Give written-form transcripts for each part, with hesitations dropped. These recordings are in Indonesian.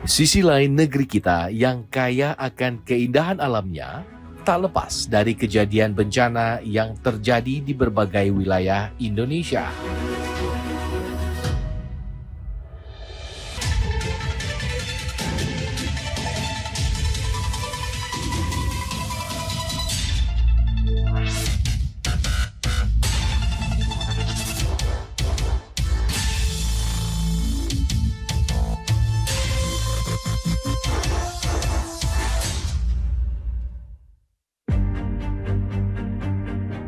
Sisi lain negeri kita yang kaya akan keindahan alamnya tak lepas dari kejadian bencana yang terjadi di berbagai wilayah Indonesia.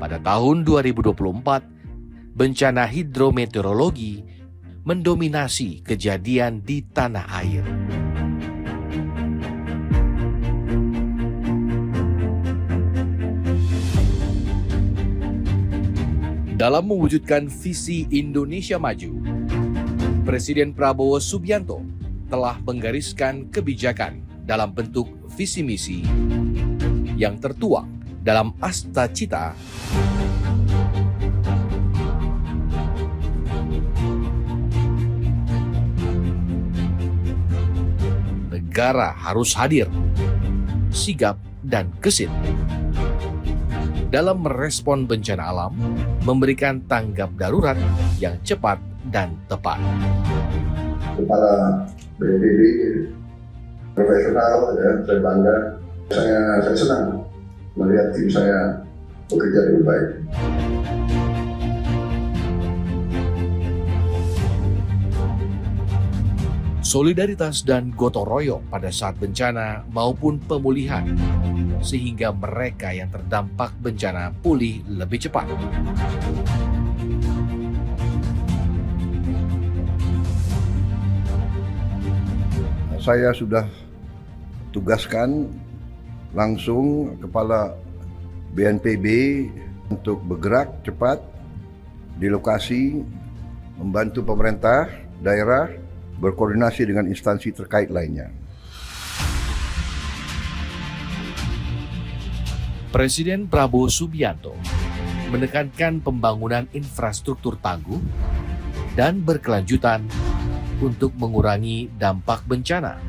Pada tahun 2024, bencana hidrometeorologi mendominasi kejadian di tanah air. Dalam mewujudkan visi Indonesia Maju, Presiden Prabowo Subianto telah menggariskan kebijakan dalam bentuk visi misi yang tertuang dalam Asta Cita negara harus hadir, sigap dan gesit dalam merespon bencana alam, memberikan tanggap darurat yang cepat dan tepat. Kepala BNPB profesional, ya, saya bangga. Saya senang melihat tim saya bekerja dengan baik. Solidaritas dan gotong royong pada saat bencana maupun pemulihan, sehingga mereka yang terdampak bencana pulih lebih cepat. Saya sudah tugaskan langsung Kepala BNPB untuk bergerak cepat di lokasi, membantu pemerintah daerah berkoordinasi dengan instansi terkait lainnya. Presiden Prabowo Subianto menekankan pembangunan infrastruktur tangguh dan berkelanjutan untuk mengurangi dampak bencana.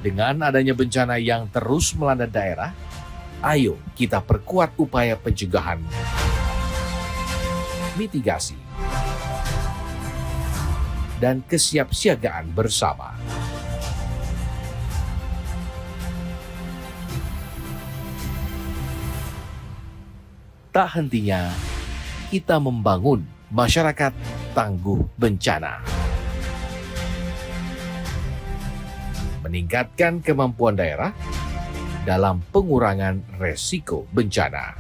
Dengan adanya bencana yang terus melanda daerah, ayo kita perkuat upaya pencegahan, mitigasi, dan kesiapsiagaan bersama. Tak hentinya kita membangun masyarakat tangguh bencana. Meningkatkan kemampuan daerah dalam pengurangan resiko bencana.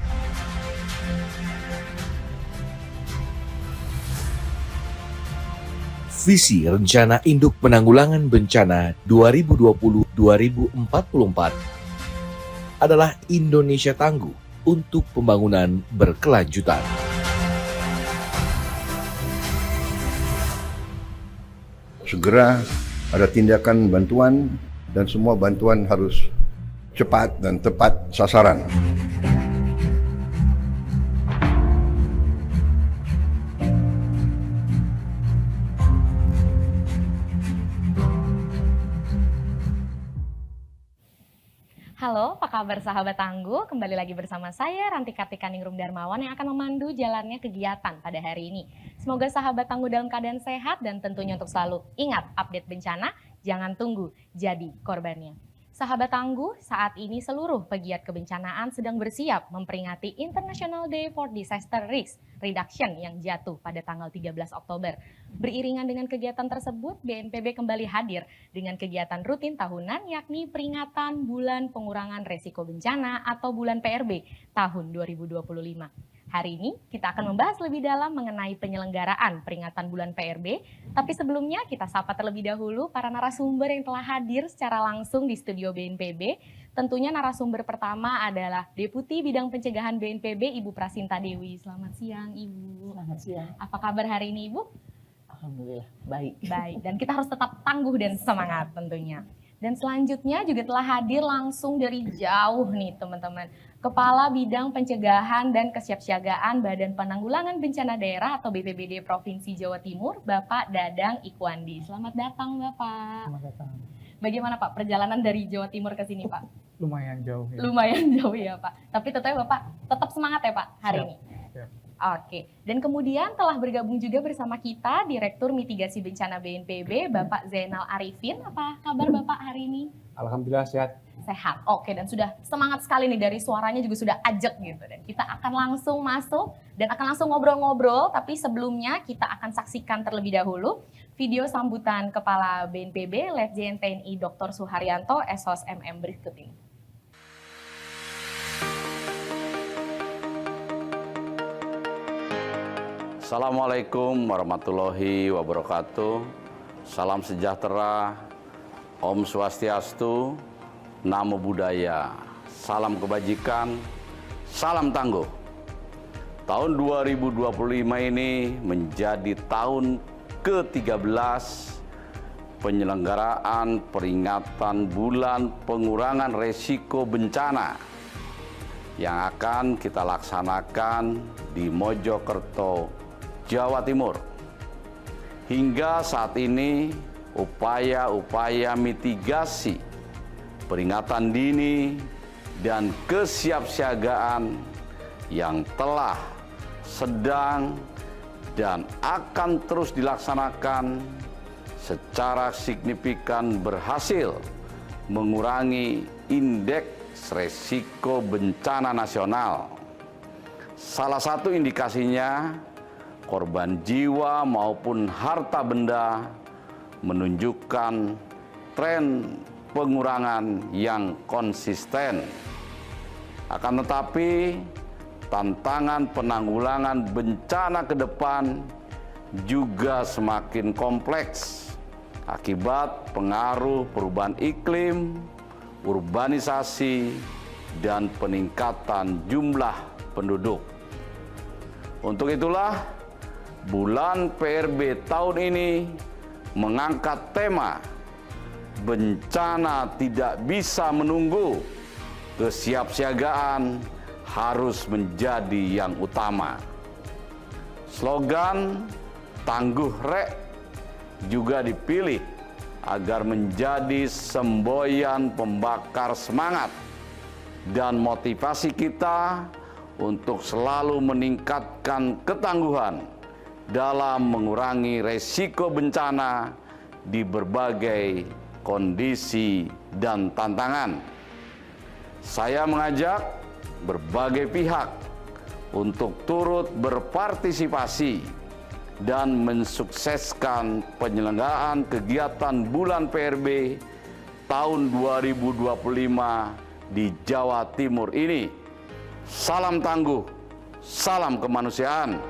Visi Rencana Induk Penanggulangan Bencana 2020-2044 adalah Indonesia Tangguh untuk pembangunan berkelanjutan. Segera ada tindakan bantuan dan semua bantuan harus cepat dan tepat sasaran. Halo, apa kabar sahabat Tangguh? Kembali lagi bersama saya, Ranti Kartika Ningrum Darmawan yang akan memandu jalannya kegiatan pada hari ini. Semoga sahabat Tangguh dalam keadaan sehat dan tentunya untuk selalu ingat update bencana, jangan tunggu jadi korbannya. Sahabat Tangguh, saat ini seluruh pegiat kebencanaan sedang bersiap memperingati International Day for Disaster Risk Reduction yang jatuh pada tanggal 13 Oktober. Beriringan dengan kegiatan tersebut, BNPB kembali hadir dengan kegiatan rutin tahunan yakni peringatan Bulan Pengurangan Resiko Bencana atau Bulan PRB tahun 2025. Hari ini kita akan membahas lebih dalam mengenai penyelenggaraan peringatan bulan PRB. Tapi sebelumnya kita sapa terlebih dahulu para narasumber yang telah hadir secara langsung di studio BNPB. Tentunya narasumber pertama adalah Deputi Bidang Pencegahan BNPB Ibu Prasinta Dewi. Selamat siang Ibu. Selamat siang. Apa kabar hari ini Ibu? Alhamdulillah baik. Baik, dan kita harus tetap tangguh dan semangat tentunya. Dan selanjutnya juga telah hadir langsung dari jauh nih teman-teman. Kepala Bidang Pencegahan dan Kesiapsiagaan Badan Penanggulangan Bencana Daerah atau BPBD Provinsi Jawa Timur, Bapak Dadang Ikwandi. Selamat datang Bapak. Selamat datang. Bagaimana Pak perjalanan dari Jawa Timur ke sini Pak? Lumayan jauh ya. Lumayan jauh ya Pak. Tapi tentunya Bapak tetap semangat ya Pak hari Siap. ini. Siap. Oke, dan kemudian telah bergabung juga bersama kita Direktur Mitigasi Bencana BNPB, Bapak Zainal Arifin. Apa kabar Bapak hari ini? Alhamdulillah sehat. Sehat. Oke, dan sudah semangat sekali nih, dari suaranya juga sudah ajak gitu. Dan kita akan langsung masuk dan akan langsung ngobrol-ngobrol, tapi sebelumnya kita akan saksikan terlebih dahulu video sambutan Kepala BNPB Letjen TNI Dr. Suharyanto SOS MM berikut ini. Assalamualaikum warahmatullahi wabarakatuh. Salam sejahtera, Om Swastiastu, Namo Buddhaya, salam kebajikan, salam tangguh. Tahun 2025 ini menjadi tahun ke-13 penyelenggaraan peringatan Bulan Pengurangan Resiko Bencana yang akan kita laksanakan di Mojokerto, Jawa Timur. Hingga saat ini, upaya-upaya mitigasi, peringatan dini, dan kesiapsiagaan yang telah, sedang, dan akan terus dilaksanakan secara signifikan berhasil mengurangi indeks resiko bencana nasional. Salah satu indikasinya, korban jiwa maupun harta benda menunjukkan tren pengurangan yang konsisten. Akan tetapi, tantangan penanggulangan bencana ke depan juga semakin kompleks akibat pengaruh perubahan iklim, urbanisasi, dan peningkatan jumlah penduduk. Untuk itulah, Bulan PRB tahun ini mengangkat tema bencana tidak bisa menunggu, kesiapsiagaan harus menjadi yang utama. Slogan Tangguh Rek juga dipilih agar menjadi semboyan pembakar semangat dan motivasi kita untuk selalu meningkatkan ketangguhan dalam mengurangi resiko bencana di berbagai kondisi dan tantangan. Saya mengajak berbagai pihak untuk turut berpartisipasi dan mensukseskan penyelenggaraan kegiatan Bulan PRB tahun 2025 di Jawa Timur ini. Salam tangguh, salam kemanusiaan.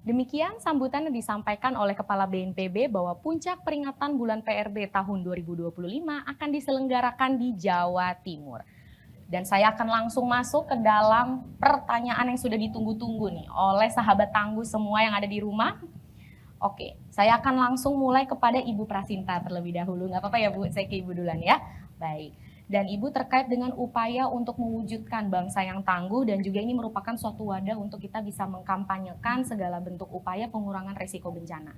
Demikian sambutan yang disampaikan oleh Kepala BNPB bahwa puncak peringatan bulan PRB tahun 2025 akan diselenggarakan di Jawa Timur. Dan saya akan langsung masuk ke dalam pertanyaan yang sudah ditunggu-tunggu nih oleh sahabat tangguh semua yang ada di rumah. Oke, saya akan langsung mulai kepada Ibu Prasinta terlebih dahulu. Nggak apa-apa ya Bu, saya ke Ibu duluan ya. Baik. Dan Ibu terkait dengan upaya untuk mewujudkan bangsa yang tangguh dan juga ini merupakan suatu wadah untuk kita bisa mengkampanyekan segala bentuk upaya pengurangan resiko bencana.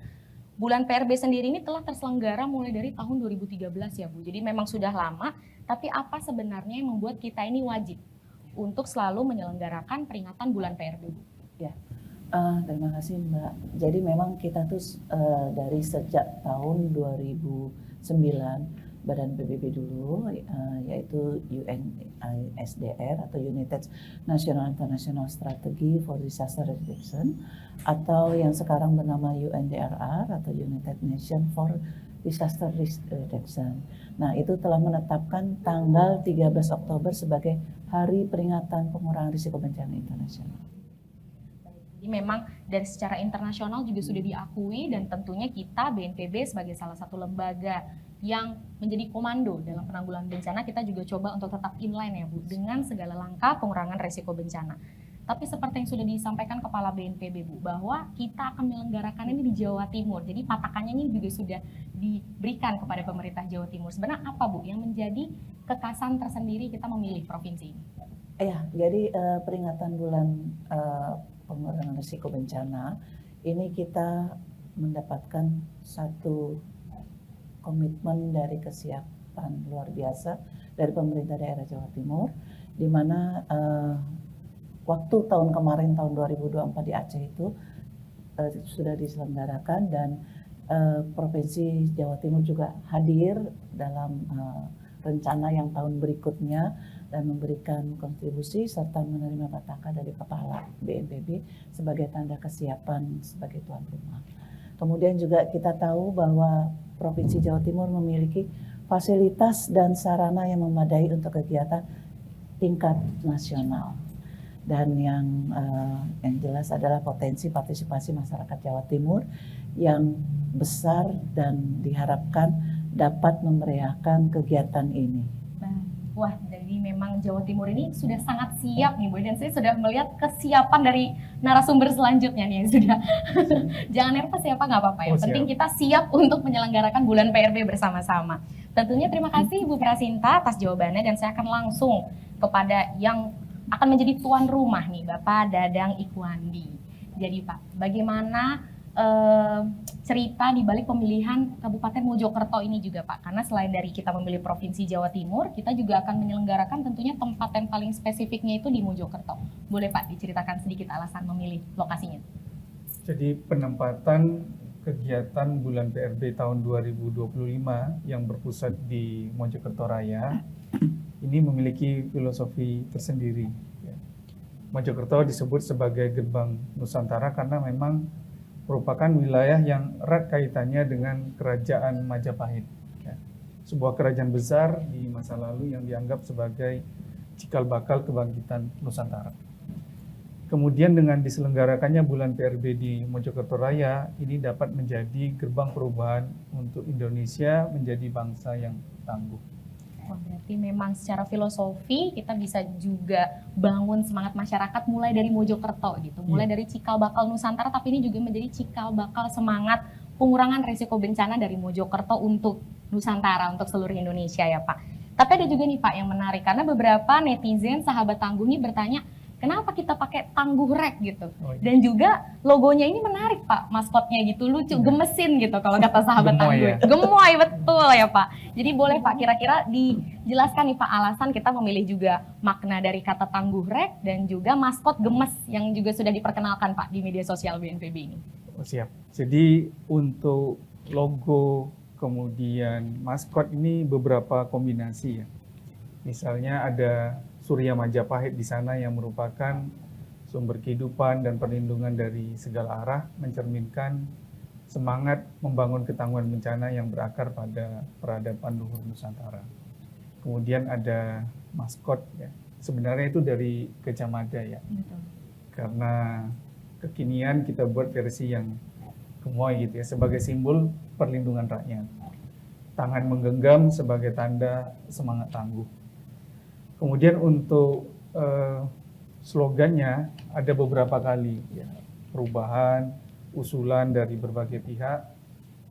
Bulan PRB sendiri ini telah terselenggara mulai dari tahun 2013 ya Bu. Jadi memang sudah lama, tapi apa sebenarnya yang membuat kita ini wajib untuk selalu menyelenggarakan peringatan bulan PRB Bu? Ya, terima kasih Mbak. Jadi memang kita tuh dari sejak tahun 2009 Badan PBB dulu, yaitu UNISDR atau United National International Strategy for Disaster Reduction, atau yang sekarang bernama UNDRR atau United Nations for Disaster Reduction. Nah, itu telah menetapkan tanggal 13 Oktober sebagai Hari Peringatan Pengurangan Risiko Bencana Internasional. Jadi memang dari secara internasional juga sudah diakui, dan tentunya kita BNPB sebagai salah satu lembaga yang menjadi komando dalam penanggulangan bencana, kita juga coba untuk tetap inline ya Bu dengan segala langkah pengurangan risiko bencana. Tapi seperti yang sudah disampaikan Kepala BNPB Bu, bahwa kita akan menyelenggarakan ini di Jawa Timur. Jadi patakannya ini juga sudah diberikan kepada pemerintah Jawa Timur. Sebenarnya apa Bu yang menjadi kekhasan tersendiri kita memilih provinsi ini? Ya, jadi peringatan bulan pengurangan risiko bencana ini kita mendapatkan satu komitmen dari kesiapan luar biasa dari pemerintah daerah Jawa Timur, di mana waktu tahun kemarin tahun 2024 di Aceh itu sudah diselenggarakan, dan Provinsi Jawa Timur juga hadir dalam rencana yang tahun berikutnya dan memberikan kontribusi serta menerima petaka dari Kepala BNPB sebagai tanda kesiapan sebagai tuan rumah. Kemudian juga kita tahu bahwa Provinsi Jawa Timur memiliki fasilitas dan sarana yang memadai untuk kegiatan tingkat nasional. Dan yang jelas adalah potensi partisipasi masyarakat Jawa Timur yang besar dan diharapkan dapat memeriahkan kegiatan ini. Wah, jadi memang Jawa Timur ini sudah sangat siap nih Bu, dan saya sudah melihat kesiapan dari narasumber selanjutnya nih sudah. Jangan nervous ya Pak, nggak apa-apa ya. Penting kita siap untuk menyelenggarakan bulan PRB bersama-sama. Tentunya terima kasih Bu Prasinta atas jawabannya, dan saya akan langsung kepada yang akan menjadi tuan rumah nih, Bapak Dadang Ikhwandi. Jadi Pak, bagaimana cerita di balik pemilihan Kabupaten Mojokerto ini juga Pak? Karena selain dari kita memilih Provinsi Jawa Timur, kita juga akan menyelenggarakan tentunya tempat yang paling spesifiknya itu di Mojokerto. Boleh Pak diceritakan sedikit alasan memilih lokasinya? Jadi penempatan kegiatan bulan PRB tahun 2025 yang berpusat di Mojokerto Raya ini memiliki filosofi tersendiri. Mojokerto disebut sebagai gerbang Nusantara karena memang merupakan wilayah yang erat kaitannya dengan Kerajaan Majapahit. Sebuah kerajaan besar di masa lalu yang dianggap sebagai cikal bakal kebangkitan Nusantara. Kemudian dengan diselenggarakannya bulan PRB di Mojokerto Raya, ini dapat menjadi gerbang perubahan untuk Indonesia menjadi bangsa yang tangguh. Wah, berarti memang secara filosofi kita bisa juga bangun semangat masyarakat mulai dari Mojokerto gitu, mulai dari cikal bakal Nusantara, tapi ini juga menjadi cikal bakal semangat pengurangan risiko bencana dari Mojokerto untuk Nusantara, untuk seluruh Indonesia ya Pak. Tapi ada juga nih Pak yang menarik, karena beberapa netizen sahabat Tangguh ini bertanya, kenapa kita pakai Tangguh Rek gitu? Dan juga logonya ini menarik Pak, maskotnya gitu, lucu, gemesin gitu kalau kata sahabat Tangguh. Ya? Gemoy, betul ya Pak. Jadi boleh Pak kira-kira dijelaskan nih Pak alasan kita memilih juga makna dari kata Tangguh Rek dan juga maskot gemes yang juga sudah diperkenalkan Pak di media sosial BNPB ini. Oh, siap. Jadi untuk logo kemudian maskot ini beberapa kombinasi ya. Misalnya ada Surya Majapahit di sana yang merupakan sumber kehidupan dan perlindungan dari segala arah, mencerminkan semangat membangun ketangguhan bencana yang berakar pada peradaban luhur Nusantara. Kemudian ada maskot ya. Sebenarnya itu dari Gajah Mada ya. Betul. Karena kekinian kita buat versi yang gemoy gitu ya, sebagai simbol perlindungan rakyat. Tangan menggenggam sebagai tanda semangat tangguh. Kemudian untuk slogannya ada beberapa kali ya, perubahan, usulan dari berbagai pihak.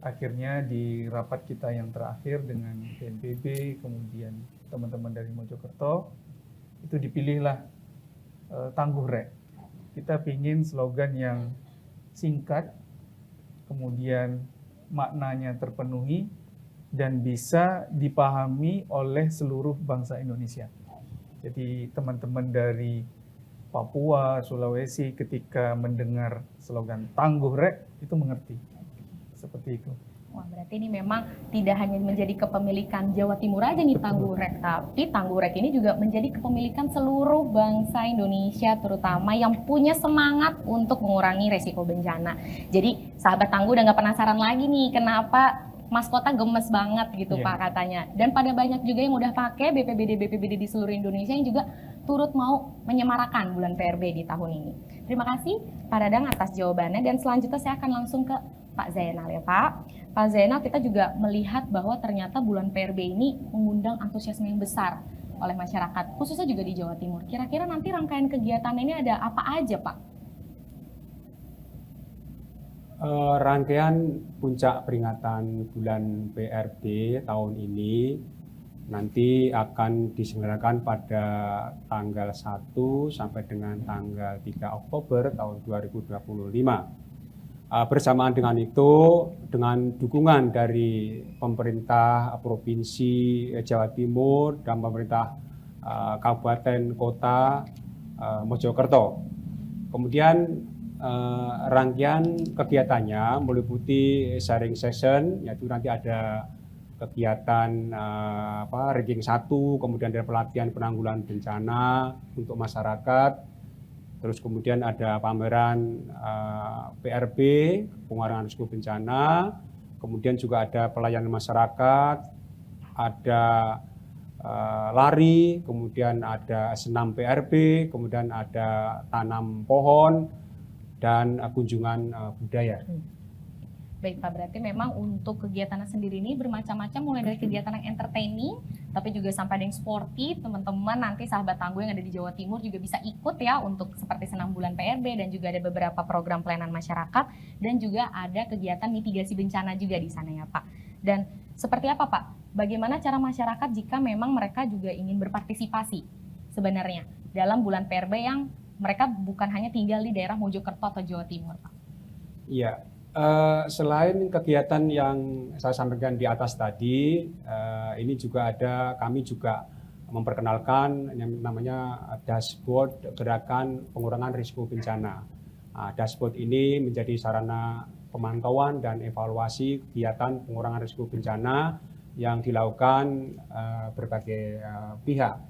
Akhirnya di rapat kita yang terakhir dengan BNPB, kemudian teman-teman dari Mojokerto, itu dipilihlah Tangguh Rek. Kita pingin slogan yang singkat, kemudian maknanya terpenuhi, dan bisa dipahami oleh seluruh bangsa Indonesia. Jadi teman-teman dari Papua, Sulawesi ketika mendengar slogan Tangguh Rek itu mengerti. Seperti itu. Wah, berarti ini memang tidak hanya menjadi kepemilikan Jawa Timur aja nih Tangguhrek, tapi Tangguhrek ini juga menjadi kepemilikan seluruh bangsa Indonesia, terutama yang punya semangat untuk mengurangi resiko bencana. Jadi sahabat Tangguh udah nggak penasaran lagi nih kenapa maskota gemes banget gitu Iya. Pak katanya. Dan pada banyak juga yang udah pakai BPBD di seluruh Indonesia yang juga turut mau menyemarakan bulan PRB di tahun ini. Terima kasih Pak Dadang atas jawabannya, dan selanjutnya saya akan langsung ke Pak Zainal ya Pak. Pak Zainal, kita juga melihat bahwa ternyata bulan PRB ini mengundang antusiasme yang besar oleh masyarakat, khususnya juga di Jawa Timur. Kira-kira nanti rangkaian kegiatan ini ada apa aja Pak? Rangkaian puncak peringatan bulan PRB tahun ini nanti akan diselenggarakan pada tanggal 1 sampai dengan tanggal 3 Oktober tahun 2025. Bersamaan dengan itu, dengan dukungan dari pemerintah Provinsi Jawa Timur dan pemerintah Kabupaten Kota Mojokerto. Kemudian rangkaian kegiatannya meliputi sharing session, yaitu nanti ada kegiatan ranking 1, kemudian ada pelatihan penanggulangan bencana untuk masyarakat. Terus kemudian ada pameran PRB, pengurangan risiko bencana, kemudian juga ada pelayanan masyarakat, ada lari, kemudian ada senam PRB, kemudian ada tanam pohon, dan kunjungan budaya. Baik Pak, berarti memang untuk kegiatannya sendiri ini bermacam-macam, mulai dari kegiatan yang entertaining, tapi juga sampai ada yang sporty. Teman-teman nanti sahabat Tangguh yang ada di Jawa Timur juga bisa ikut ya untuk seperti senam bulan PRB, dan juga ada beberapa program pelayanan masyarakat, dan juga ada kegiatan mitigasi bencana juga di sana ya Pak. Dan seperti apa Pak? Bagaimana cara masyarakat jika memang mereka juga ingin berpartisipasi sebenarnya dalam bulan PRB yang mereka bukan hanya tinggal di daerah Mojokerto atau Jawa Timur Pak? Iya. Selain kegiatan yang saya sampaikan di atas tadi, ini juga kami juga memperkenalkan yang namanya dashboard gerakan pengurangan risiko bencana. Dashboard ini menjadi sarana pemantauan dan evaluasi kegiatan pengurangan risiko bencana yang dilakukan berbagai pihak.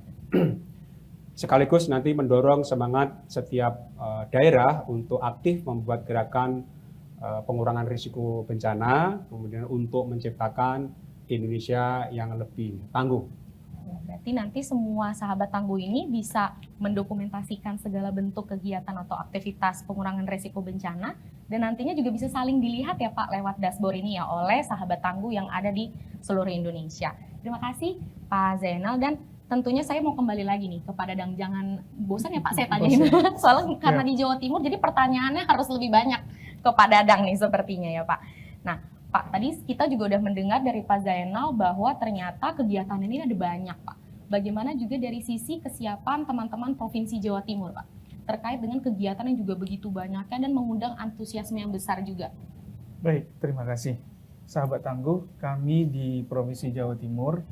Sekaligus nanti mendorong semangat setiap daerah untuk aktif membuat gerakan pengurangan risiko bencana, kemudian untuk menciptakan Indonesia yang lebih tangguh. Berarti nanti semua sahabat Tangguh ini bisa mendokumentasikan segala bentuk kegiatan atau aktivitas pengurangan risiko bencana, dan nantinya juga bisa saling dilihat ya Pak lewat dashboard ini ya oleh sahabat Tangguh yang ada di seluruh Indonesia. Terima kasih Pak Zainal, dan tentunya saya mau kembali lagi nih kepada Dadang, jangan bosan ya Pak saya tanyain. Soalnya karena di Jawa Timur jadi pertanyaannya harus lebih banyak kepada Dadang nih sepertinya ya Pak. Nah Pak, tadi kita juga udah mendengar dari Pak Zainal bahwa ternyata kegiatan ini ada banyak Pak. Bagaimana juga dari sisi kesiapan teman-teman Provinsi Jawa Timur Pak terkait dengan kegiatan yang juga begitu banyaknya dan mengundang antusiasme yang besar juga? Baik, terima kasih. Sahabat Tangguh, kami di Provinsi Jawa Timur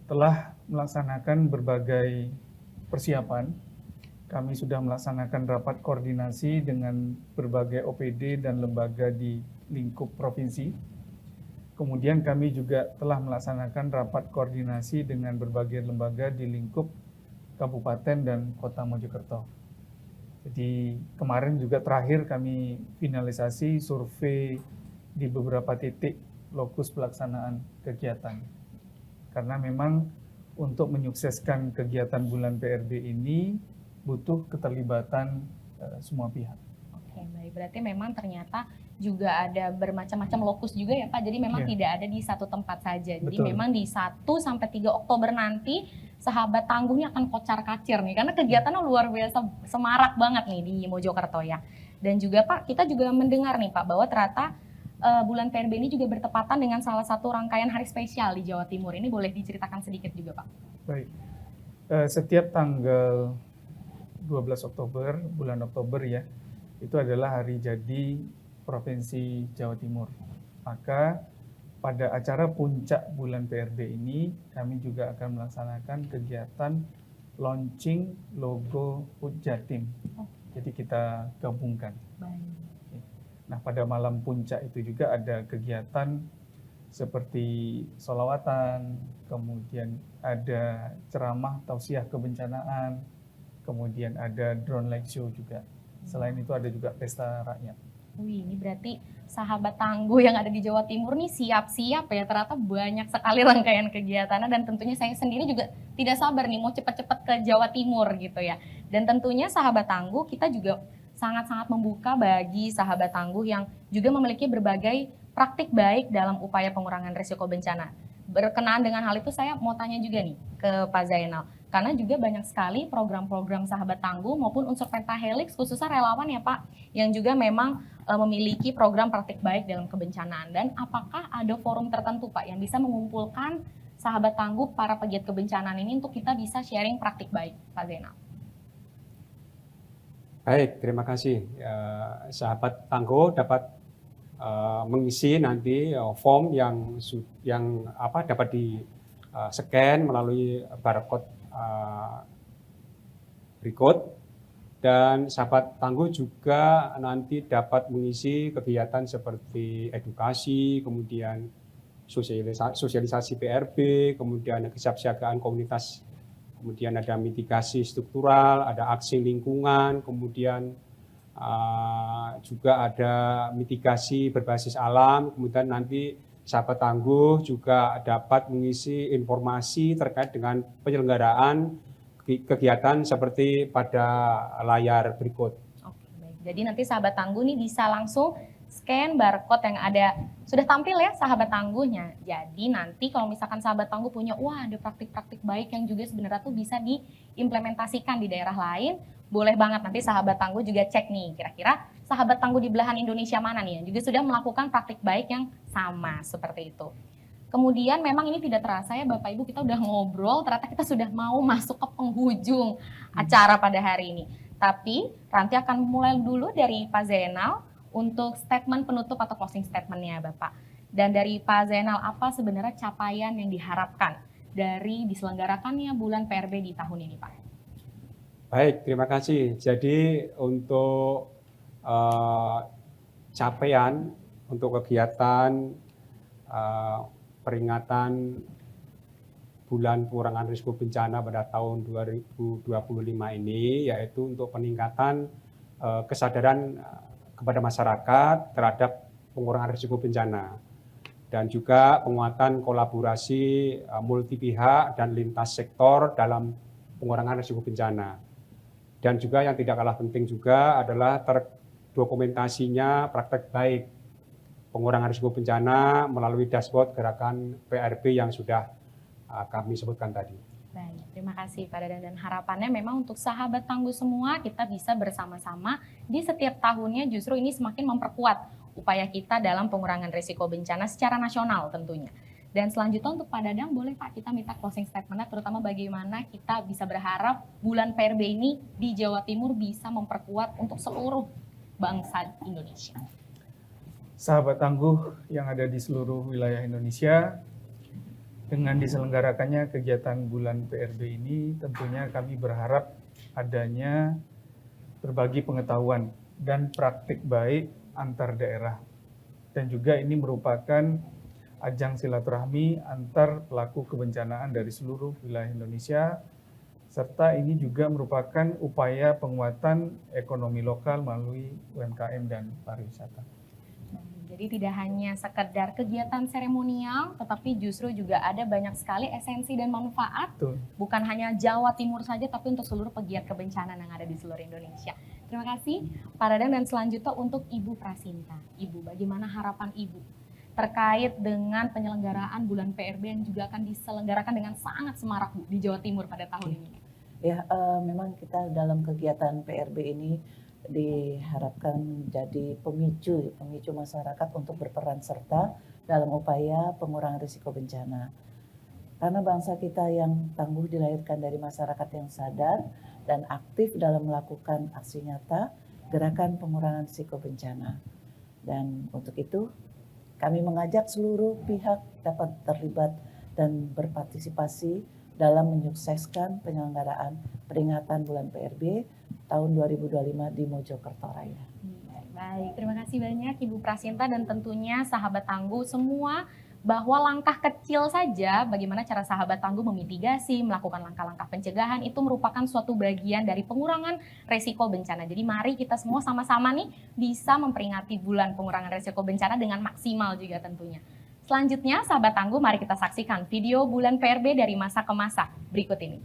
telah melaksanakan berbagai persiapan. Kami sudah melaksanakan rapat koordinasi dengan berbagai OPD dan lembaga di lingkup provinsi. Kemudian kami juga telah melaksanakan rapat koordinasi dengan berbagai lembaga di lingkup Kabupaten dan Kota Mojokerto. Jadi kemarin juga terakhir kami finalisasi survei di beberapa titik lokus pelaksanaan kegiatan. Karena memang untuk menyukseskan kegiatan bulan PRB ini butuh keterlibatan semua pihak. Oke, baik. Berarti memang ternyata juga ada bermacam-macam lokus juga ya Pak. Jadi memang tidak ada di satu tempat saja. Jadi Betul. memang di 1 sampai 3 Oktober nanti sahabat Tangguhnya akan kocar-kacir nih, karena kegiatannya luar biasa semarak banget nih di Mojokerto ya. Dan juga Pak, kita juga mendengar nih Pak bahwa ternyata bulan PRB ini juga bertepatan dengan salah satu rangkaian hari spesial di Jawa Timur. Ini boleh diceritakan sedikit juga Pak? Baik. Setiap tanggal 12 Oktober, bulan Oktober ya, itu adalah hari jadi Provinsi Jawa Timur. Maka pada acara puncak bulan PRB ini, kami juga akan melaksanakan kegiatan launching logo HUT Jatim. Jadi kita gabungkan. Baik. Nah, pada malam puncak itu juga ada kegiatan seperti sholawatan, kemudian ada ceramah tausiah kebencanaan, kemudian ada drone light show juga. Selain itu ada juga pesta rakyat. Wih, ini berarti sahabat tangguh yang ada di Jawa Timur nih siap-siap ya, ternyata banyak sekali rangkaian kegiatannya dan tentunya saya sendiri juga tidak sabar nih mau cepat-cepat ke Jawa Timur gitu ya. Dan tentunya sahabat tangguh kita juga sangat-sangat membuka bagi sahabat tangguh yang juga memiliki berbagai praktik baik dalam upaya pengurangan risiko bencana. Berkenaan dengan hal itu saya mau tanya juga nih ke Pak Zainal. Karena juga banyak sekali program-program sahabat tangguh maupun unsur pentahelix khususnya relawan ya Pak, yang juga memang memiliki program praktik baik dalam kebencanaan. Dan apakah ada forum tertentu Pak yang bisa mengumpulkan sahabat tangguh para pegiat kebencanaan ini untuk kita bisa sharing praktik baik, Pak Zainal? Baik, terima kasih. Sahabat tangguh dapat mengisi nanti form yang dapat di scan melalui barcode berikut, dan sahabat tangguh juga nanti dapat mengisi kegiatan seperti edukasi, kemudian sosialisasi PRB, kemudian kesiapsiagaan komunitas, kemudian ada mitigasi struktural, ada aksi lingkungan, kemudian juga ada mitigasi berbasis alam, kemudian nanti sahabat tangguh juga dapat mengisi informasi terkait dengan penyelenggaraan kegiatan seperti pada layar berikut. Oke, baik. Jadi nanti sahabat tangguh nih bisa langsung scan barcode yang ada, sudah tampil ya sahabat tangguhnya. Jadi nanti kalau misalkan sahabat tangguh punya, wah ada praktik-praktik baik yang juga sebenarnya tuh bisa diimplementasikan di daerah lain, boleh banget nanti sahabat tangguh juga cek nih kira-kira sahabat tangguh di belahan Indonesia mana nih yang juga sudah melakukan praktik baik yang sama seperti itu. Kemudian memang ini tidak terasa ya Bapak Ibu, kita udah ngobrol, ternyata kita sudah mau masuk ke penghujung acara pada hari ini. Tapi nanti akan mulai dulu dari Pak Zainal untuk statement penutup atau closing statement-nya Bapak. Dan dari Pak Zainal, apa sebenarnya capaian yang diharapkan dari diselenggarakannya bulan PRB di tahun ini Pak? Baik, terima kasih. Jadi untuk capaian untuk kegiatan peringatan bulan pengurangan risiko bencana pada tahun 2025 ini, yaitu untuk peningkatan kesadaran kepada masyarakat terhadap pengurangan risiko bencana dan juga penguatan kolaborasi multi pihak dan lintas sektor dalam pengurangan risiko bencana. Dan juga yang tidak kalah penting juga adalah terdokumentasinya praktek baik pengurangan risiko bencana melalui dashboard gerakan PRB yang sudah kami sebutkan tadi. Baik, terima kasih Pak Dadan, dan harapannya memang untuk sahabat tangguh semua kita bisa bersama-sama di setiap tahunnya justru ini semakin memperkuat upaya kita dalam pengurangan risiko bencana secara nasional tentunya. Dan selanjutnya untuk Pak Dadang, boleh Pak kita minta closing statement-nya terutama bagaimana kita bisa berharap bulan PRB ini di Jawa Timur bisa memperkuat untuk seluruh bangsa Indonesia. Sahabat tangguh yang ada di seluruh wilayah Indonesia, dengan diselenggarakannya kegiatan bulan PRB ini tentunya kami berharap adanya berbagi pengetahuan dan praktik baik antar daerah. Dan juga ini merupakan ajang silaturahmi antar pelaku kebencanaan dari seluruh wilayah Indonesia, serta ini juga merupakan upaya penguatan ekonomi lokal melalui UMKM dan pariwisata. Jadi tidak hanya sekedar kegiatan seremonial, tetapi justru juga ada banyak sekali esensi dan manfaat, Betul. bukan hanya Jawa Timur saja, tapi untuk seluruh pegiat kebencanaan yang ada di seluruh Indonesia. Terima kasih Pak Dadang, dan selanjutnya untuk Ibu Prasinta. Ibu, bagaimana harapan Ibu terkait dengan penyelenggaraan bulan PRB yang juga akan diselenggarakan dengan sangat semarak Bu di Jawa Timur pada tahun ini? Ya, memang kita dalam kegiatan PRB ini diharapkan menjadi pemicu masyarakat untuk berperan serta dalam upaya pengurangan risiko bencana. Karena bangsa kita yang tangguh dilahirkan dari masyarakat yang sadar dan aktif dalam melakukan aksi nyata gerakan pengurangan risiko bencana. Dan untuk itu kami mengajak seluruh pihak dapat terlibat dan berpartisipasi dalam menyukseskan penyelenggaraan peringatan bulan PRB tahun 2025 di Mojokerto Raya. Baik, terima kasih banyak Ibu Prasinta, dan tentunya sahabat tangguh semua bahwa langkah kecil saja bagaimana cara sahabat tangguh memitigasi, melakukan langkah-langkah pencegahan itu merupakan suatu bagian dari pengurangan resiko bencana. Jadi mari kita semua sama-sama nih bisa memperingati bulan pengurangan resiko bencana dengan maksimal juga tentunya. Selanjutnya sahabat tangguh mari kita saksikan video bulan PRB dari masa ke masa berikut ini.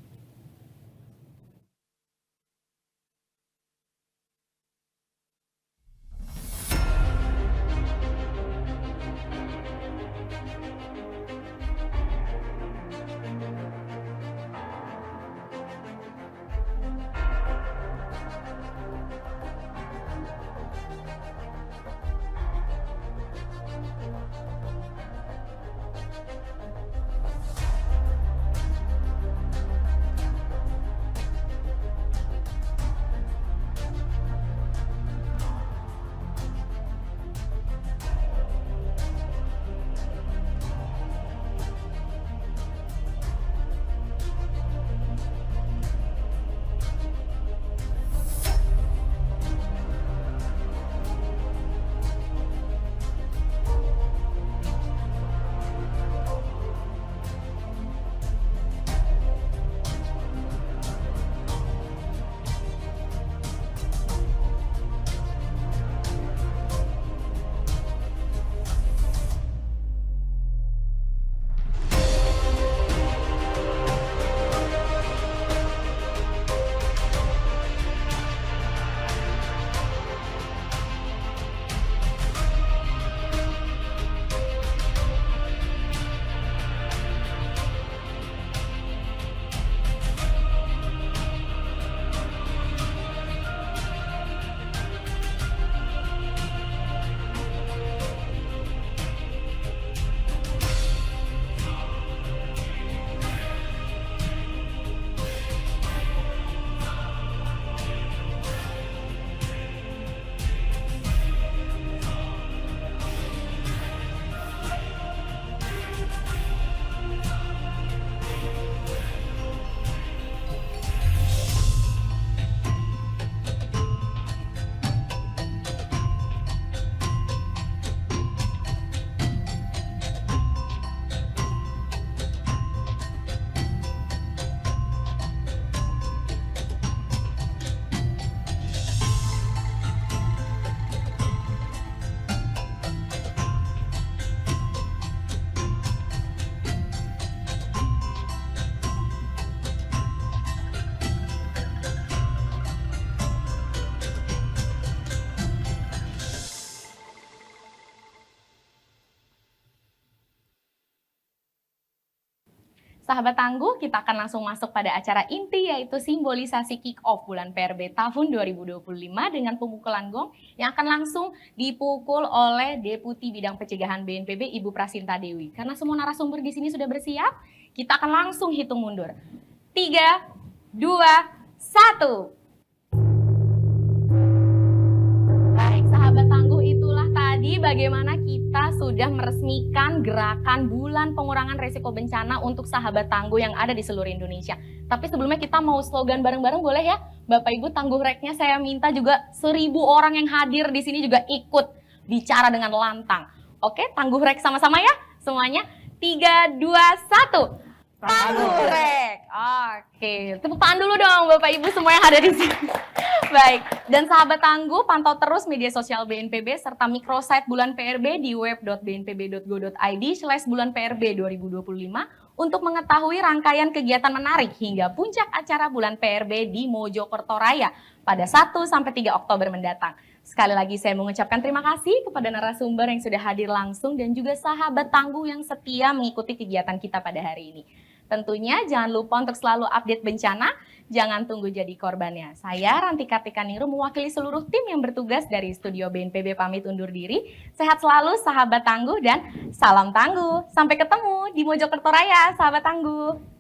Sahabat tangguh, kita akan langsung masuk pada acara inti yaitu simbolisasi kick-off bulan PRB tahun 2025 dengan pemukulan gong yang akan langsung dipukul oleh Deputi Bidang Pencegahan BNPB Ibu Prasinta Dewi. Karena semua narasumber di sini sudah bersiap, kita akan langsung hitung mundur. 3, 2, 1. Baik, sahabat tangguh, itulah tadi bagaimana kita sudah meresmikan gerakan bulan pengurangan resiko bencana untuk sahabat tangguh yang ada di seluruh Indonesia. Tapi sebelumnya kita mau slogan bareng-bareng boleh ya? Bapak Ibu tangguh reknya saya minta juga 1.000 orang yang hadir di sini juga ikut bicara dengan lantang. Oke, tangguh rek sama-sama ya semuanya. 3, 2, 1. Tangguh rek. Oke, tepuk tangan dulu dong Bapak Ibu semua yang ada di sini. Baik, dan sahabat tangguh pantau terus media sosial BNPB serta mikrosite bulan PRB di web.bnpb.go.id/bulan PRB 2025 untuk mengetahui rangkaian kegiatan menarik hingga puncak acara bulan PRB di Mojokerto Raya pada 1-3 Oktober mendatang. Sekali lagi saya mengucapkan terima kasih kepada narasumber yang sudah hadir langsung dan juga sahabat tangguh yang setia mengikuti kegiatan kita pada hari ini. Tentunya jangan lupa untuk selalu update bencana, jangan tunggu jadi korbannya. Saya Rantika Tikaningrum mewakili seluruh tim yang bertugas dari Studio BNPB pamit undur diri. Sehat selalu sahabat tangguh dan salam tangguh. Sampai ketemu di Mojokerto Raya sahabat tangguh.